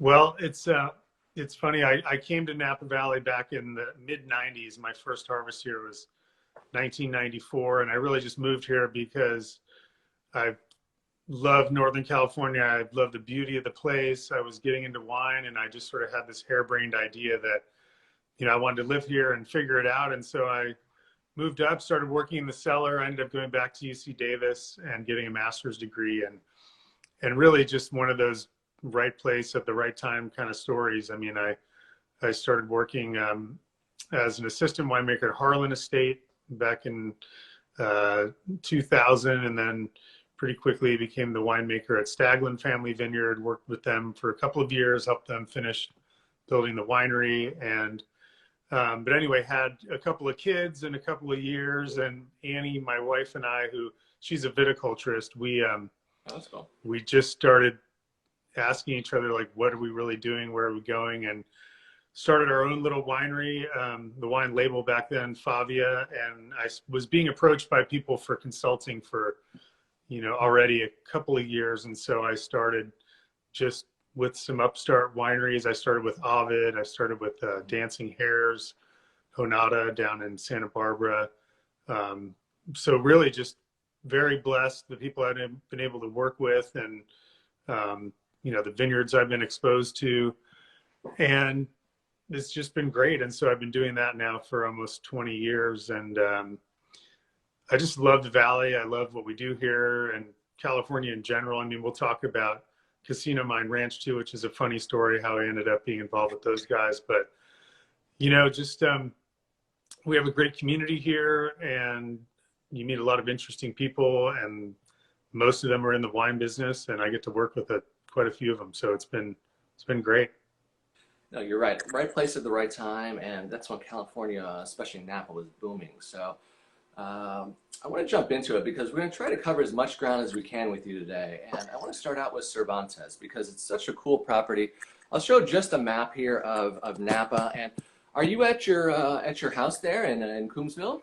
Well, it's funny. I came to Napa Valley back in the mid '90s. My first harvest here was 1994, and I really just moved here because I love Northern California. I love the beauty of the place. I was getting into wine, and I just sort of had this harebrained idea that, I wanted to live here and figure it out. And so I moved up, started working in the cellar. I ended up going back to UC Davis and getting a master's degree, and really just one of those right place at the right time kind of stories. I mean, I started working as an assistant winemaker at Harlan Estate back in 2000, and then pretty quickly became the winemaker at Cervantes Family Vineyard, worked with them for a couple of years, helped them finish building the winery. And but anyway, had a couple of kids in a couple of years, and Annie, my wife, and I, she's a viticulturist, That's cool. we just started asking each other, like, what are we really doing? Where are we going? And started our own little winery, the wine label back then, Favia. And I was being approached by people for consulting for, already a couple of years. And so I started just with some upstart wineries. I started with Ovid. I started with Dancing Hares, Honada down in Santa Barbara. So really just very blessed, the people I've been able to work with, and, the vineyards I've been exposed to, and it's just been great. And so I've been doing that now for almost 20 years. And I just love the Valley. I love what we do here, and California in general. I mean, we'll talk about Casino Mine Ranch too, which is a funny story, how I ended up being involved with those guys. But, just we have a great community here, and you meet a lot of interesting people, and most of them are in the wine business, and I get to work with quite a few of them. So it's been great. No, you're right. Right place at the right time, and that's when California, especially Napa, was booming. So I want to jump into it because we're going to try to cover as much ground as we can with you today. And I want to start out with Cervantes because it's such a cool property. I'll show just a map here of Napa. And are you at your house there in Coonsville?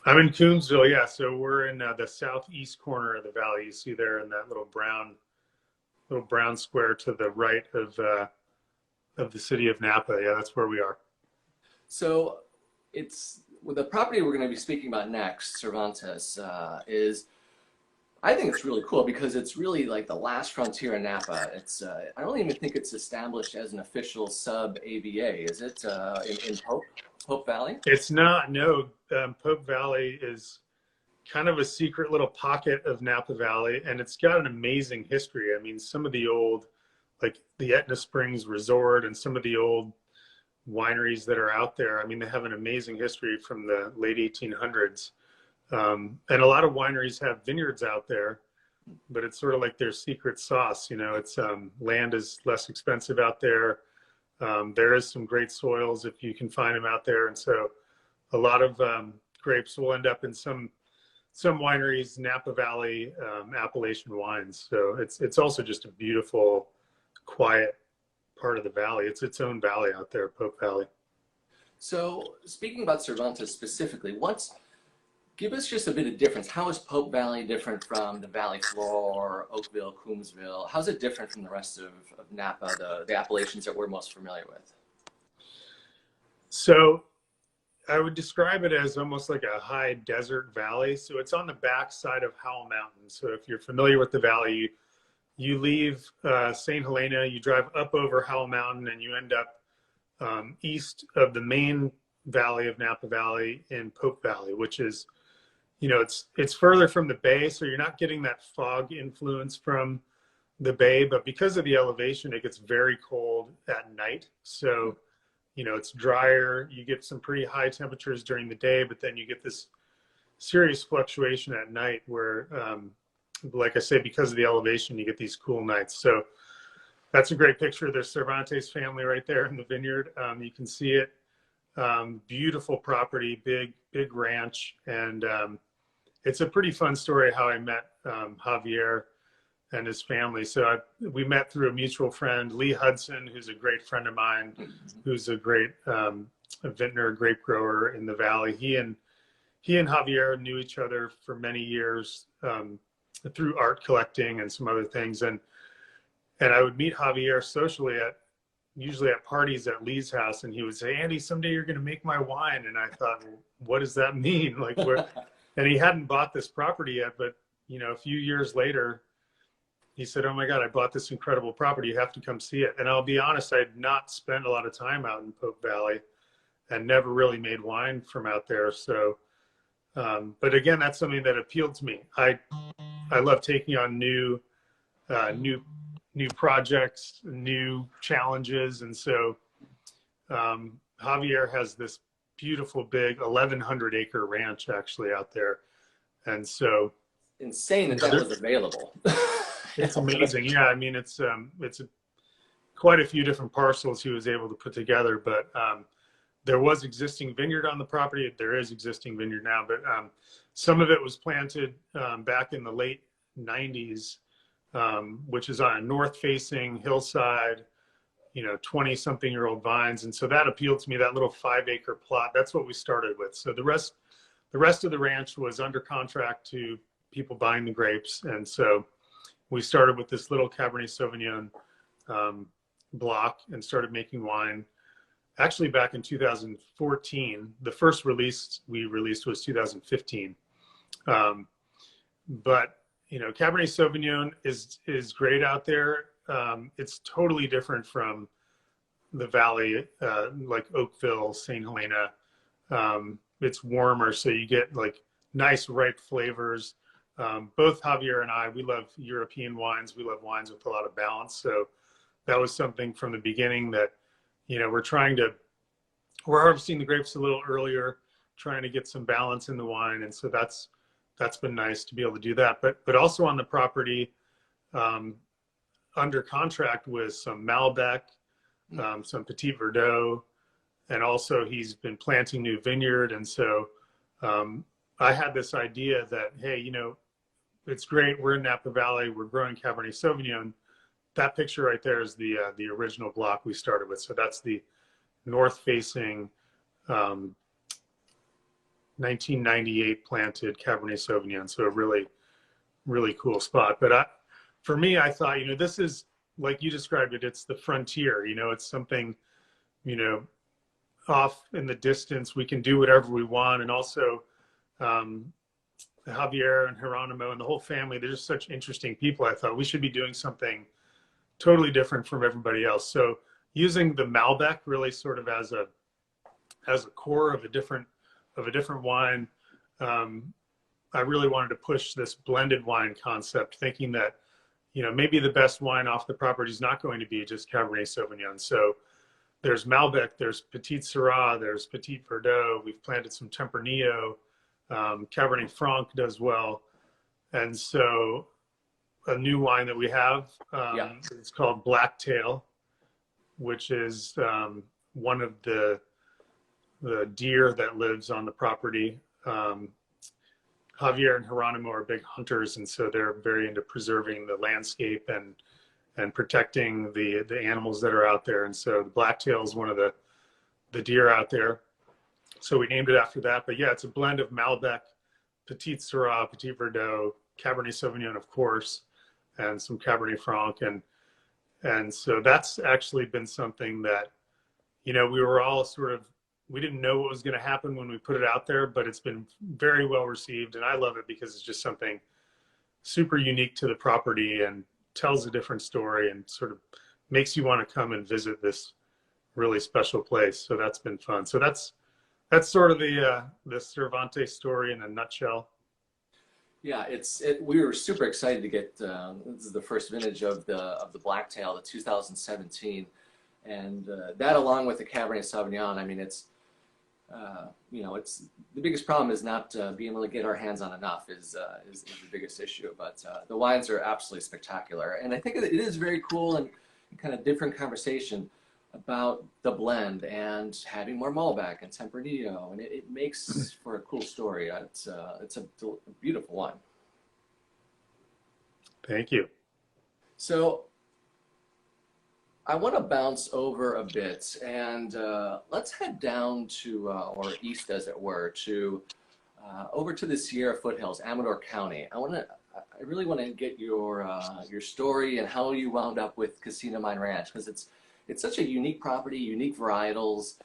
I'm in Coonsville, yeah. So we're in the southeast corner of the valley. You see there in that little brown square to the right of the city of Napa. Yeah, that's where we are. So the property we're going to be speaking about next, Cervantes, I think it's really cool because it's really like the last frontier in Napa. I don't even think it's established as an official sub-AVA. Is it in Pope Valley? It's not, no. Pope Valley is kind of a secret little pocket of Napa Valley, and it's got an amazing history. I mean, some of the old, like the Etna Springs Resort and some of the old wineries that are out there, I mean, they have an amazing history from the late 1800s. And a lot of wineries have vineyards out there, but it's sort of like their secret sauce. It's land is less expensive out there. There is some great soils if you can find them out there. And so a lot of grapes will end up in some wineries, Napa Valley, Appalachian wines. So it's also just a beautiful, quiet part of the valley. It's its own valley out there, Pope Valley. So speaking about Cervantes specifically, give us just a bit of difference. How is Pope Valley different from the Valley Floor, Oakville, Coonsville? How's it different from the rest of Napa, the appellations that we're most familiar with? So I would describe it as almost like a high desert valley. So it's on the backside of Howell Mountain. So if you're familiar with the valley, you leave St. Helena, you drive up over Howell Mountain, and you end up east of the main valley of Napa Valley in Pope Valley, which is, it's further from the bay. So you're not getting that fog influence from the bay, but because of the elevation, it gets very cold at night. So it's drier. You get some pretty high temperatures during the day, but then you get this serious fluctuation at night where, like I say, because of the elevation, you get these cool nights. So that's a great picture. There's Cervantes family right there in the vineyard. You can see it. Beautiful property, big ranch. And it's a pretty fun story how I met Javier and his family. So we met through a mutual friend, Lee Hudson, who's a great friend of mine, who's a great vintner, grape grower in the valley. He and Javier knew each other for many years through art collecting and some other things. And And I would meet Javier socially usually at parties at Lee's house, and he would say, "Andy, someday you're going to make my wine." And I thought, well, what does that mean? Like, where? And he hadn't bought this property yet, but a few years later, he said, "Oh my God, I bought this incredible property. You have to come see it." And I'll be honest, I'd not spent a lot of time out in Pope Valley and never really made wine from out there. So, but again, that's something that appealed to me. I love taking on new projects, new challenges. And so Javier has this beautiful big 1,100 acre ranch actually out there. And so insane that was available. It's amazing. Yeah. I mean, it's quite a few different parcels he was able to put together, but there was existing vineyard on the property. There is existing vineyard now, but some of it was planted back in the late 90s, which is on a north-facing hillside, 20-something-year-old vines. And so that appealed to me, that little 5-acre plot. That's what we started with. So the rest of the ranch was under contract to people buying the grapes. And so we started with this little Cabernet Sauvignon block and started making wine. Actually, back in 2014, the first release we released was 2015. But Cabernet Sauvignon is great out there. It's totally different from the valley, like Oakville, St. Helena. It's warmer, so you get like nice ripe flavors. Both Javier and I, we love European wines. We love wines with a lot of balance. So that was something from the beginning that, we're harvesting the grapes a little earlier, trying to get some balance in the wine. And so that's been nice to be able to do that. But also on the property, under contract with some Malbec, some Petit Verdot, and also he's been planting new vineyard. And so I had this idea that, hey, it's great. We're in Napa Valley. We're growing Cabernet Sauvignon. That picture right there is the original block we started with. So that's the north-facing 1998 planted Cabernet Sauvignon. So a really, really cool spot. But for me, I thought, this is like you described it. It's the frontier. It's something, off in the distance. We can do whatever we want. And also, Javier and Geronimo and the whole family, they're just such interesting people. I thought we should be doing something totally different from everybody else. So using the Malbec really sort of as a core of a different wine. I really wanted to push this blended wine concept, thinking that, maybe the best wine off the property is not going to be just Cabernet Sauvignon. So there's Malbec, there's Petit Syrah, there's Petit Verdot. We've planted some Tempranillo. Cabernet Franc does well. And so a new wine that we have, it's called Blacktail, which is one of the deer that lives on the property. Javier and Geronimo are big hunters, and so they're very into preserving the landscape and protecting the animals that are out there. And so the Blacktail is one of the deer out there. So we named it after that. But yeah, it's a blend of Malbec, Petit Syrah, Petit Verdot, Cabernet Sauvignon, of course, and some Cabernet Franc. And so that's actually been something that, we were all we didn't know what was going to happen when we put it out there, but it's been very well received. And I love it because it's just something super unique to the property and tells a different story and sort of makes you want to come and visit this really special place. So that's been fun. So that's sort of the Cervantes story in a nutshell. Yeah, we were super excited to get, this is the first vintage of the Blacktail, the 2017. And that, along with the Cabernet Sauvignon, I mean, it's the biggest problem is not being able to get our hands on enough is the biggest issue. But the wines are absolutely spectacular, and I think it is very cool and kind of different conversation about the blend and having more Malbec and Tempranillo, and it makes for a cool story. It's a beautiful wine. Thank you. So I want to bounce over a bit, and let's head down to, or east as it were, to over to the Sierra foothills, Amador County. I really want to get your story and how you wound up with Casino Mine Ranch, because it's such a unique property, unique varietals,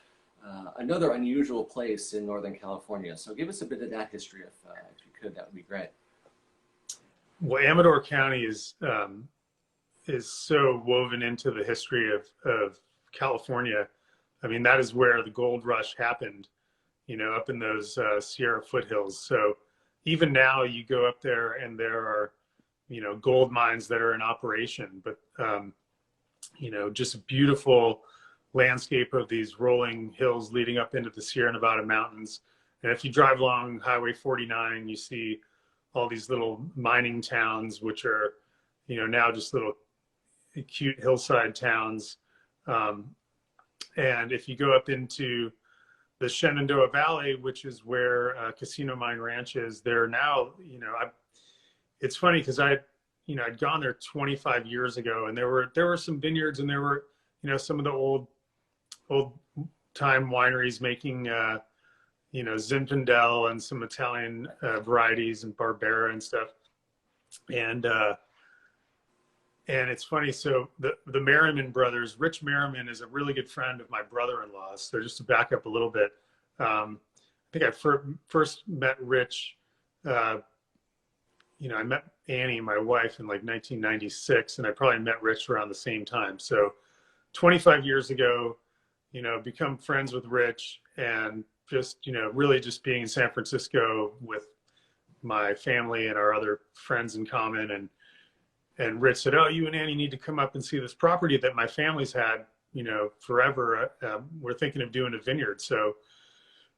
another unusual place in Northern California. So give us a bit of that history, if you could. That would be great. Well, Amador County is so woven into the history of California. I mean, that is where the gold rush happened, up in those Sierra foothills. So even now you go up there and there are, gold mines that are in operation, but, just a beautiful landscape of these rolling hills leading up into the Sierra Nevada mountains. And if you drive along Highway 49, you see all these little mining towns, which are, now just little cute hillside towns. And if you go up into the Shenandoah Valley, which is where Casino Mine Ranch is, there now, it's funny because I'd gone there 25 years ago, and there were some vineyards, and there were, some of the old time wineries making, Zinfandel and some Italian varieties and Barbera and stuff. And it's funny, so the Merriman brothers, Rich Merriman is a really good friend of my brother-in-law. So just to back up a little bit, I think I first met Rich, I met Annie, my wife, in like 1996, and I probably met Rich around the same time. So 25 years ago, become friends with Rich, and just, really just being in San Francisco with my family and our other friends in common. And Rich said, "Oh, you and Annie need to come up and see this property that my family's had, forever. We're thinking of doing a vineyard." So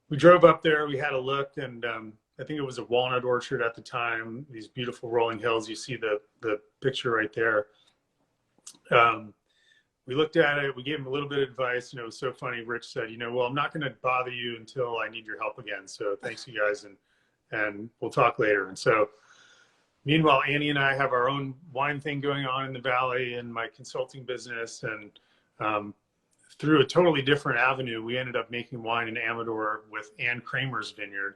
we drove up there, we had a look, and I think it was a walnut orchard at the time, these beautiful rolling hills. You see the picture right there. We looked at it, we gave him a little bit of advice. It was so funny. Rich said, "Well, I'm not going to bother you until I need your help again. So thanks, you guys, and we'll talk later." And so meanwhile, Annie and I have our own wine thing going on in the Valley and my consulting business. And through a totally different avenue, we ended up making wine in Amador with Ann Kramer's vineyard,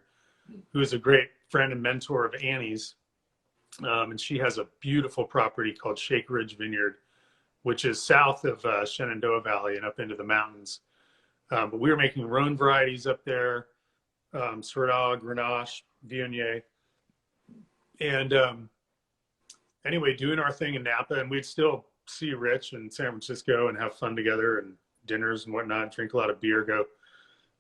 who is a great friend and mentor of Annie's. And she has a beautiful property called Shake Ridge Vineyard, which is south of Shenandoah Valley and up into the mountains. But we were making Rhone varieties up there, Syrah, Grenache, Viognier. And anyway, doing our thing in Napa, and we'd still see Rich in San Francisco and have fun together and dinners and whatnot, drink a lot of beer, go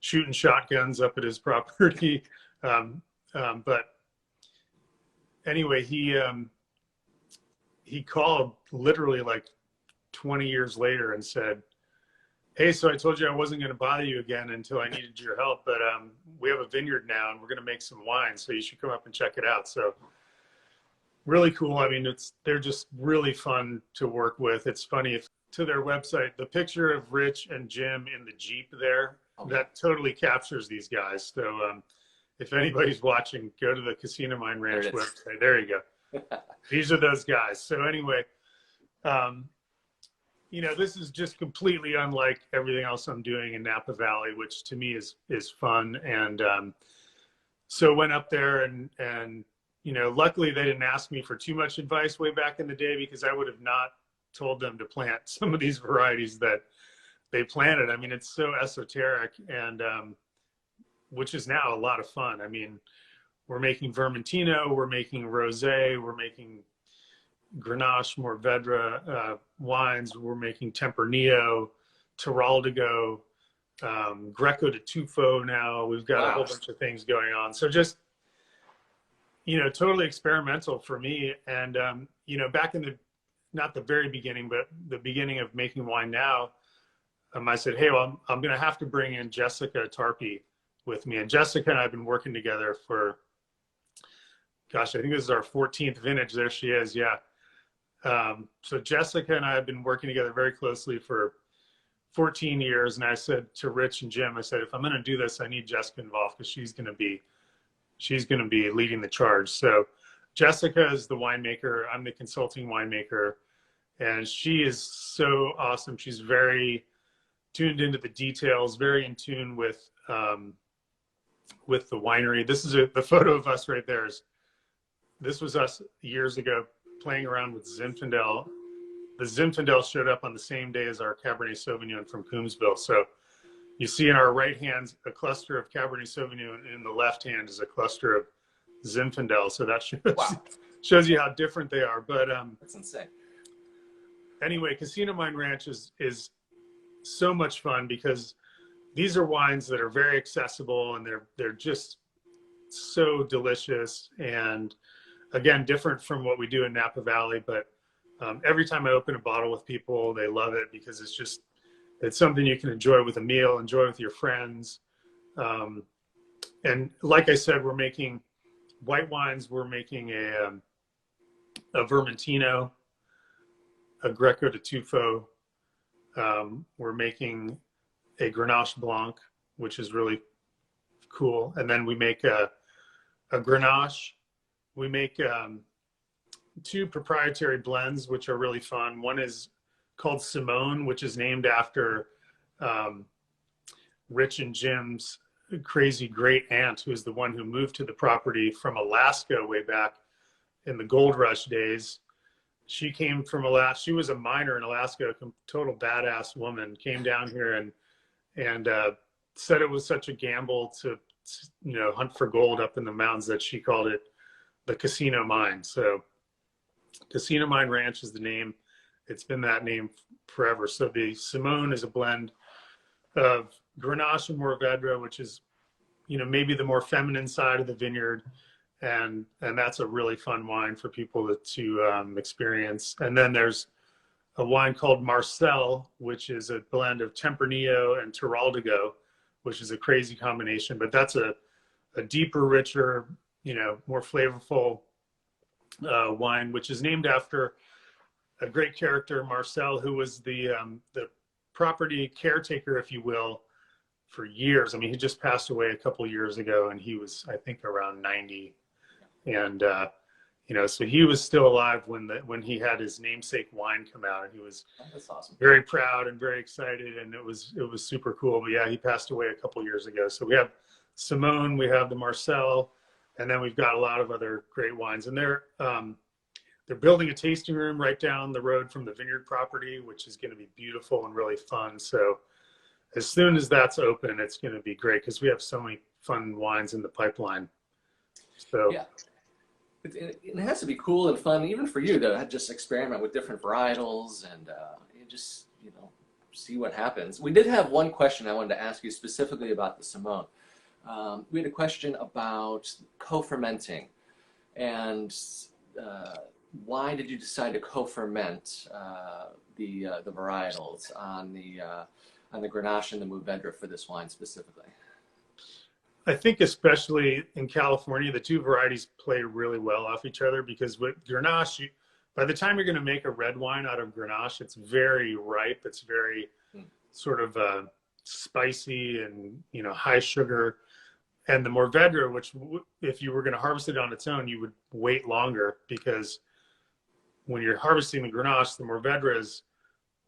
shooting shotguns up at his property. But anyway, he called literally like 20 years later and said, "Hey, so I told you I wasn't going to bother you again until I needed your help, but we have a vineyard now and we're going to make some wine, so you should come up and check it out." So really cool. I mean, they're just really fun to work with. It's funny, to their website, the picture of Rich and Jim in the Jeep there, that totally captures these guys. So if anybody's watching, go to the Casino Mine Ranch website. There you go. These are those guys. So anyway, this is just completely unlike everything else I'm doing in Napa Valley, which to me is fun. And so went up there and luckily they didn't ask me for too much advice way back in the day, because I would have not told them to plant some of these varieties that they planted. I mean, it's so esoteric, and which is now a lot of fun. I mean, we're making Vermentino, we're making Rosé, we're making Grenache, Mourvedre wines, we're making Tempranillo, Teroldego, Greco de Tufo now. We've got a whole bunch of things going on. So just, totally experimental for me. And, back in not the very beginning, but the beginning of making wine now, I said, "Hey, well, I'm going to have to bring in Jessica Tarpey with me." And Jessica and I have been working together for, gosh, I think this is our 14th vintage. There she is. Yeah. So Jessica and I have been working together very closely for 14 years. And I said to Rich and Jim, I said, if I'm going to do this, I need Jessica involved, because she's going to be leading the charge. So Jessica is the winemaker. I'm the consulting winemaker, and she is so awesome. She's very tuned into the details, very in tune with the winery. This is the photo of us right there is this was us years ago playing around with Zinfandel. The Zinfandel showed up on the same day as our Cabernet Sauvignon from Coonsville. So you see in our right hand a cluster of Cabernet Sauvignon, and in the left hand is a cluster of Zinfandel. So that shows you how different they are. But that's insane. Anyway, Casino Mine Ranch is so much fun because these are wines that are very accessible, and they're just so delicious, and again, different from what we do in Napa Valley. But every time I open a bottle with people, they love it because it's something you can enjoy with a meal, enjoy with your friends. And like I said, we're making white wines. We're making a Vermentino, a Greco de Tufo. We're making a Grenache Blanc, which is really cool. And then we make a Grenache. We make 2 proprietary blends, which are really fun. One is called Simone, which is named after Rich and Jim's crazy great aunt, who is the one who moved to the property from Alaska way back in the gold rush days. She came from Alaska. She was a miner in Alaska, a total badass woman, came down here and said it was such a gamble to hunt for gold up in the mountains that she called it the Casino Mine. So Casino Mine Ranch is the name. It's been that name forever. So the Simone is a blend of Grenache and Mourvedre, which is, maybe the more feminine side of the vineyard. And that's a really fun wine for people to experience. And then there's a wine called Marcel, which is a blend of Tempranillo and Teroldego, which is a crazy combination. But that's a deeper, richer, more flavorful wine, which is named after a great character, Marcel, who was the property caretaker, if you will, for years. I mean, he just passed away a couple years ago, and he was, I think, around 90. And so he was still alive when he had his namesake wine come out, and he was That's awesome. very proud and very excited, and it was super cool. But yeah, he passed away a couple years ago. So we have Simone, we have the Marcel, and then we've got a lot of other great wines. And they're building a tasting room right down the road from the vineyard property, which is going to be beautiful and really fun. So as soon as that's open, it's going to be great because we have so many fun wines in the pipeline. So yeah. It has to be cool and fun, even for you, to just experiment with different varietals and just see what happens. We did have one question I wanted to ask you specifically about the Simone. We had a question about co-fermenting, and why did you decide to co-ferment the varietals on the Grenache and the Mourvedre for this wine specifically? I think especially in California, the 2 varieties play really well off each other, because with Grenache, by the time you're going to make a red wine out of Grenache, it's very ripe. It's very sort of spicy and, high sugar. And the Mourvedre, which if you were going to harvest it on its own, you would wait longer, because when you're harvesting the Grenache, the Mourvedre is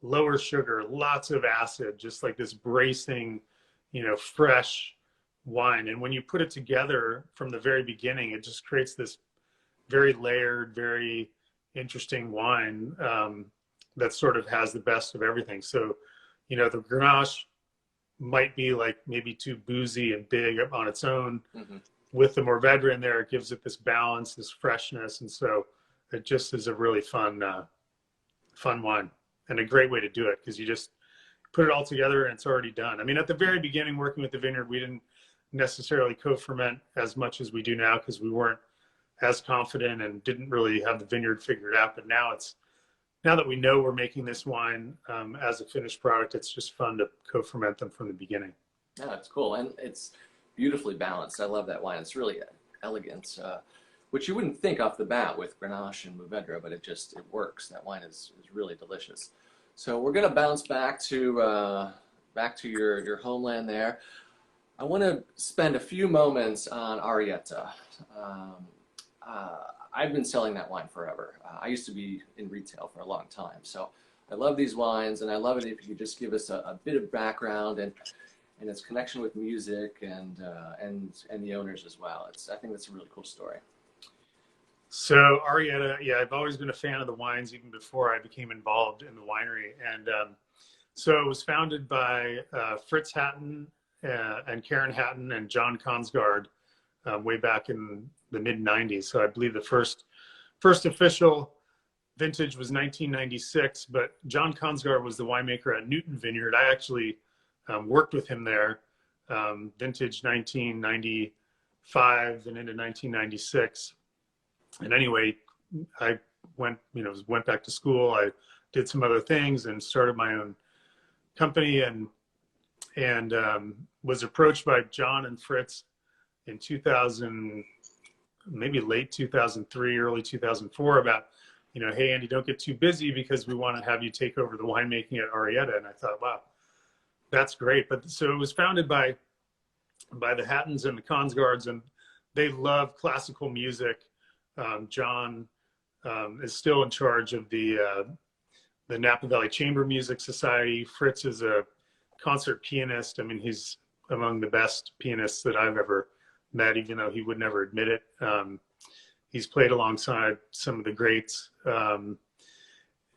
lower sugar, lots of acid, just like this bracing, fresh wine. And when you put it together from the very beginning, it just creates this very layered, very interesting wine that sort of has the best of everything. So, the Grenache might be like maybe too boozy and big on its own. Mm-hmm. With the Mourvedre in there, it gives it this balance, this freshness. And so it just is a really fun wine, and a great way to do it, because you just put it all together and it's already done. I mean, at the very beginning, working with the vineyard, we didn't necessarily co-ferment as much as we do now, because we weren't as confident and didn't really have the vineyard figured out. But now that we know we're making this wine as a finished product, it's just fun to co-ferment them from the beginning. Yeah, it's cool, and it's beautifully balanced. I love that wine. It's really elegant, which you wouldn't think off the bat with Grenache and Mourvedre, but it works. That wine is really delicious. So we're going to bounce back to your homeland there. I want to spend a few moments on Arietta. I've been selling that wine forever. I used to be in retail for a long time. So I love these wines, and I love it if you could just give us a bit of background and its connection with music and the owners as well. I think that's a really cool story. So Arietta, yeah, I've always been a fan of the wines even before I became involved in the winery. And so it was founded by Fritz Hatton and Karen Hatton and John Consgard way back in the mid 90s. So I believe the first official vintage was 1996, but John Consgard was the winemaker at Newton Vineyard. I actually worked with him there, vintage 1995 and into 1996. And anyway, I went back to school. I did some other things and started my own company, and was approached by John and Fritz in 2000, maybe late 2003, early 2004, about, hey, Andy, don't get too busy because we want to have you take over the winemaking at Arietta. And I thought, wow, that's great. But so it was founded by the Hattons and the Consgards, and they love classical music. John is still in charge of the Napa Valley Chamber Music Society. Fritz is a concert pianist. I mean, he's among the best pianists that I've ever met, even though he would never admit it. He's played alongside some of the greats.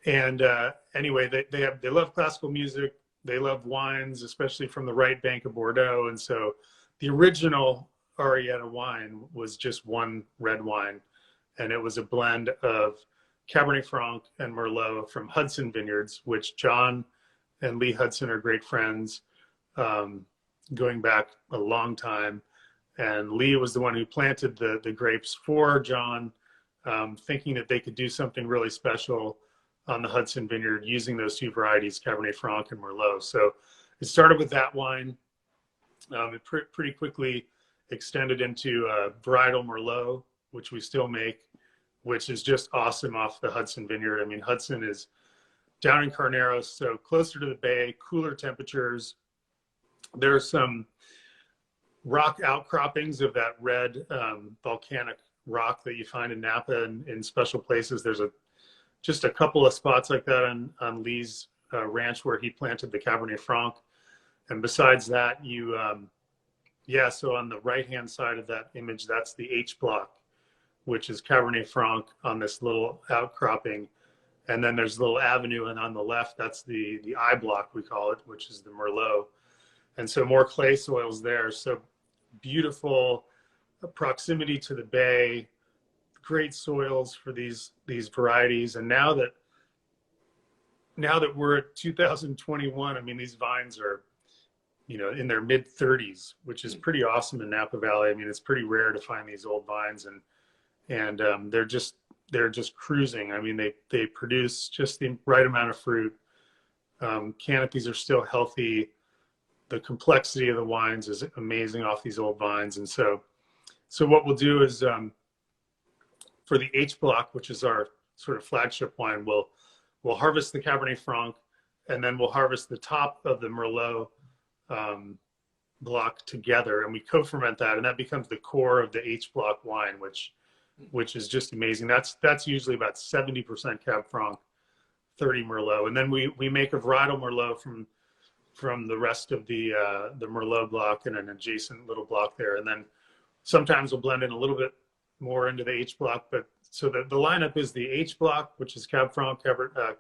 Anyway, they love classical music. They love wines, especially from the right bank of Bordeaux. And so the original Arietta wine was just one red wine, and it was a blend of Cabernet Franc and Merlot from Hudson Vineyards, which John and Lee Hudson are great friends, going back a long time. And Lee was the one who planted the grapes for John, thinking that they could do something really special on the Hudson Vineyard using those two varieties, Cabernet Franc and Merlot. So it started with that wine. It pretty quickly extended into varietal Merlot, which we still make, which is just awesome off the Hudson Vineyard. I mean, Hudson is down in Carneros, so closer to the bay, cooler temperatures. There are some rock outcroppings of that red volcanic rock that you find in Napa and in special places. There's just a couple of spots like that on Lee's ranch where he planted the Cabernet Franc. And besides that, so on the right-hand side of that image, that's the H block, which is Cabernet Franc on this little outcropping. And then there's a little avenue, and on the left, that's the I block, we call it, which is the Merlot. And so more clay soils there. So beautiful proximity to the bay, great soils for these varieties. And now that we're at 2021, I mean, these vines are, in their mid 30s, which is pretty awesome in Napa Valley. I mean, it's pretty rare to find these old vines, and they're just cruising. I mean, they produce just the right amount of fruit. Canopies are still healthy. The complexity of the wines is amazing off these old vines. And so what we'll do is, for the H block, which is our sort of flagship wine, we'll harvest the Cabernet Franc, and then we'll harvest the top of the Merlot block together, and we co-ferment that, and that becomes the core of the H block wine, which is just amazing. That's usually about 70% Cab Franc, 30 Merlot, and then we make a varietal Merlot from the rest of the Merlot block and an adjacent little block there. And then sometimes we'll blend in a little bit more into the H block. But so the lineup is the H block, which is Cab Franc, Merlot,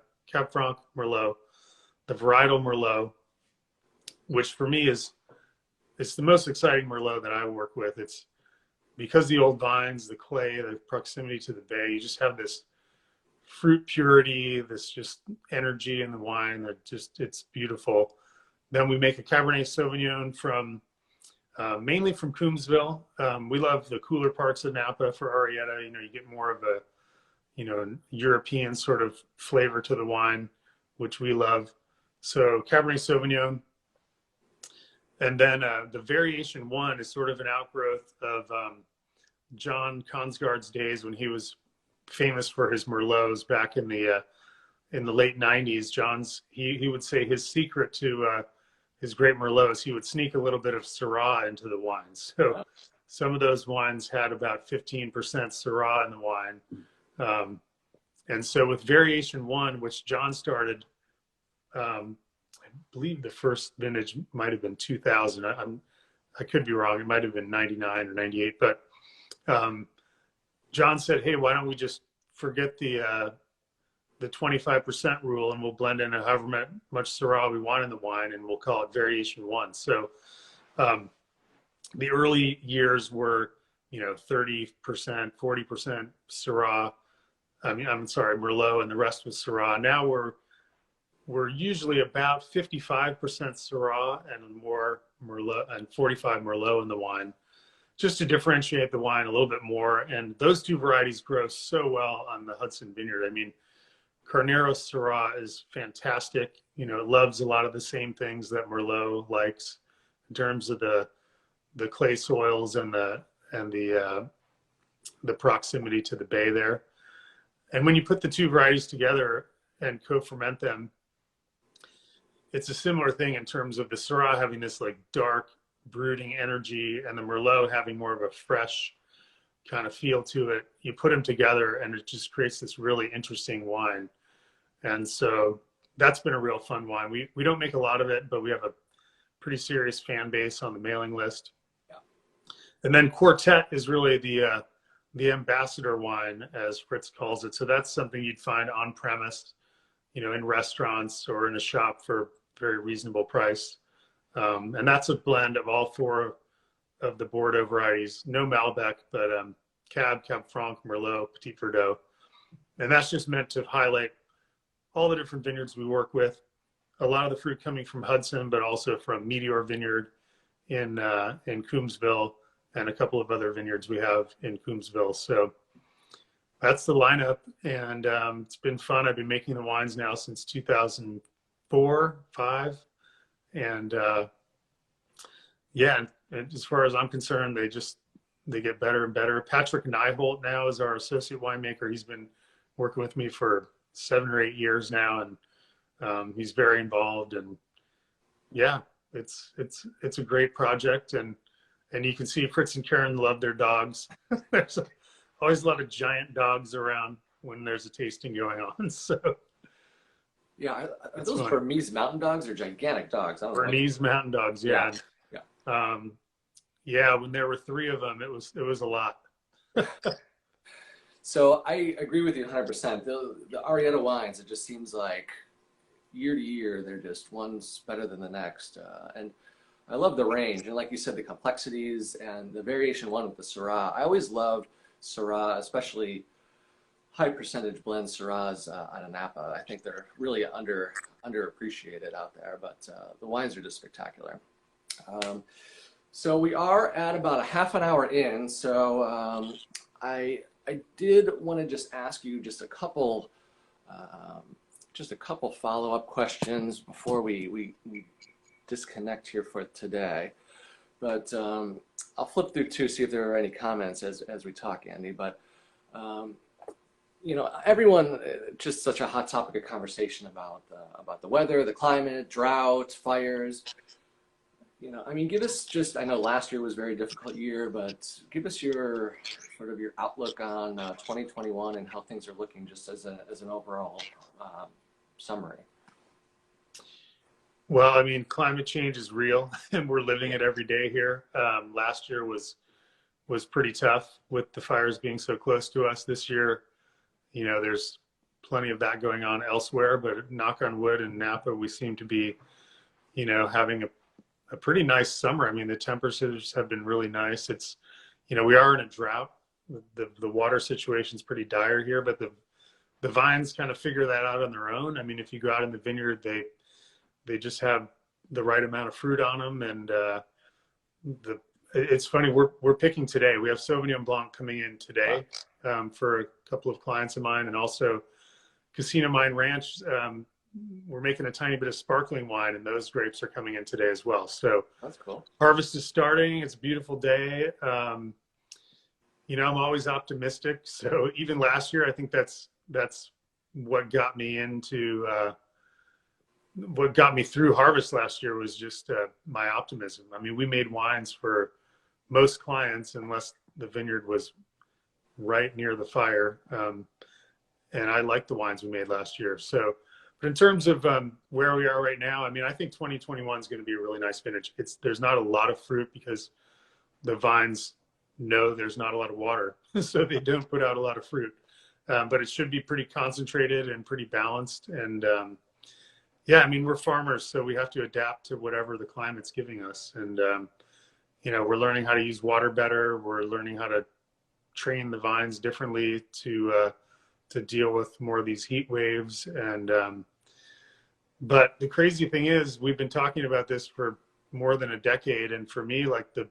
the varietal Merlot, which for me it's the most exciting Merlot that I work with. It's because the old vines, the clay, the proximity to the bay, you just have this fruit purity, this just energy in the wine that it's beautiful. Then we make a Cabernet Sauvignon mainly from Coonsville. We love the cooler parts of Napa for Arietta. You get more of a, European sort of flavor to the wine, which we love. So Cabernet Sauvignon. And then the variation one is sort of an outgrowth of John Consgard's days when he was famous for his Merlots back in the late 90s. He would say his secret to his great Merlots, he would sneak a little bit of Syrah into the wines. So some of those wines had about 15% Syrah in the wine. And so with variation one, which John started, I believe the first vintage might have been 2000. I could be wrong. It might have been 99 or 98, but John said, "Hey, why don't we just forget the 25% rule, and we'll blend in however much Syrah we want in the wine, and we'll call it variation one." So um, the early years were, 30%, 40% Syrah. I'm sorry, Merlot, and the rest was Syrah. Now we're usually about 55% Syrah and more Merlot, and 45 Merlot in the wine, just to differentiate the wine a little bit more. And those two varieties grow so well on the Hudson Vineyard. I mean, Carnero Syrah is fantastic. It loves a lot of the same things that Merlot likes in terms of the clay soils and the proximity to the bay there. And when you put the two varieties together and co-ferment them, it's a similar thing in terms of the Syrah having this like dark, brooding energy, and the Merlot having more of a fresh kind of feel to it. You put them together and it just creates this really interesting wine. And so that's been a real fun wine. We don't make a lot of it, but we have a pretty serious fan base on the mailing list. Yeah. And then Quartet is really the ambassador wine, as Fritz calls it. So that's something you'd find on premise, in restaurants or in a shop for a very reasonable price. And that's a blend of all four of the Bordeaux varieties. No Malbec, but Cab Franc, Merlot, Petit Verdot. And that's just meant to highlight all the different vineyards we work with. A lot of the fruit coming from Hudson, but also from Meteor Vineyard in Coonsville, and a couple of other vineyards we have in Coonsville. So that's the lineup, and it's been fun. I've been making the wines now since 2004, 5, and yeah. And as far as I'm concerned, they get better and better. Patrick Nyholt now is our associate winemaker. He's been working with me for 7 or 8 years now, and he's very involved. And yeah, it's a great project, and you can see Fritz and Karen love their dogs. There's always a lot of giant dogs around when there's a tasting going on. So yeah, are those fun. Burmese mountain dogs or gigantic dogs? Burmese mountain dogs, yeah. Yeah. Yeah, when there were 3 of them, it was a lot. So I agree with you 100%. The Arietta wines, it just seems like year to year, they're just one's better than the next. And I love the range. And like you said, the complexities and the variation one with the Syrah. I always loved Syrah, especially high percentage blend Syrahs out of Napa. I think they're really underappreciated out there, but the wines are just spectacular. So we are at about a half an hour in. So I did want to just ask you just a couple follow-up questions before we disconnect here for today. But I'll flip through too, see if there are any comments as we talk, Andy. But everyone, just such a hot topic of conversation about the weather, the climate, drought, fires. Give us just, I know last year was a very difficult year, but give us your outlook on 2021 and how things are looking just as an overall summary. Well, climate change is real, and we're living it every day here. Last year was pretty tough with the fires being so close to us. This year, there's plenty of that going on elsewhere, but knock on wood, in Napa, we seem to be, having a pretty nice summer. The temperatures have been really nice. It's, we are in a drought. The water situation's pretty dire here, but the vines kind of figure that out on their own. If you go out in the vineyard, they just have the right amount of fruit on them. And it's funny, we're picking today. We have Sauvignon Blanc coming in today for a couple of clients of mine, and also Casino Mine Ranch. We're making a tiny bit of sparkling wine, and those grapes are coming in today as well. So that's cool. Harvest is starting. It's a beautiful day. I'm always optimistic. So even last year, I think that's what got me into what got me through harvest last year was just my optimism. We made wines for most clients unless the vineyard was right near the fire. And I liked the wines we made last year. So, but in terms of where we are right now, I think 2021 is going to be a really nice vintage. There's not a lot of fruit because the vines know there's not a lot of water, so they don't put out a lot of fruit. But it should be pretty concentrated and pretty balanced. And yeah, I mean, we're farmers, so we have to adapt to whatever the climate's giving us. And you know, we're learning how to use water better. We're learning how to train the vines differently to deal with more of these heat waves. And but the crazy thing is, we've been talking about this for more than a decade, and for me, like the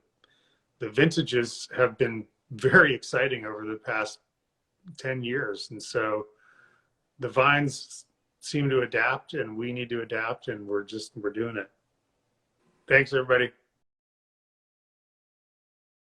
vintages have been very exciting over the past 10 years. And so the vines seem to adapt, and we need to adapt, and we're doing it. Thanks, everybody.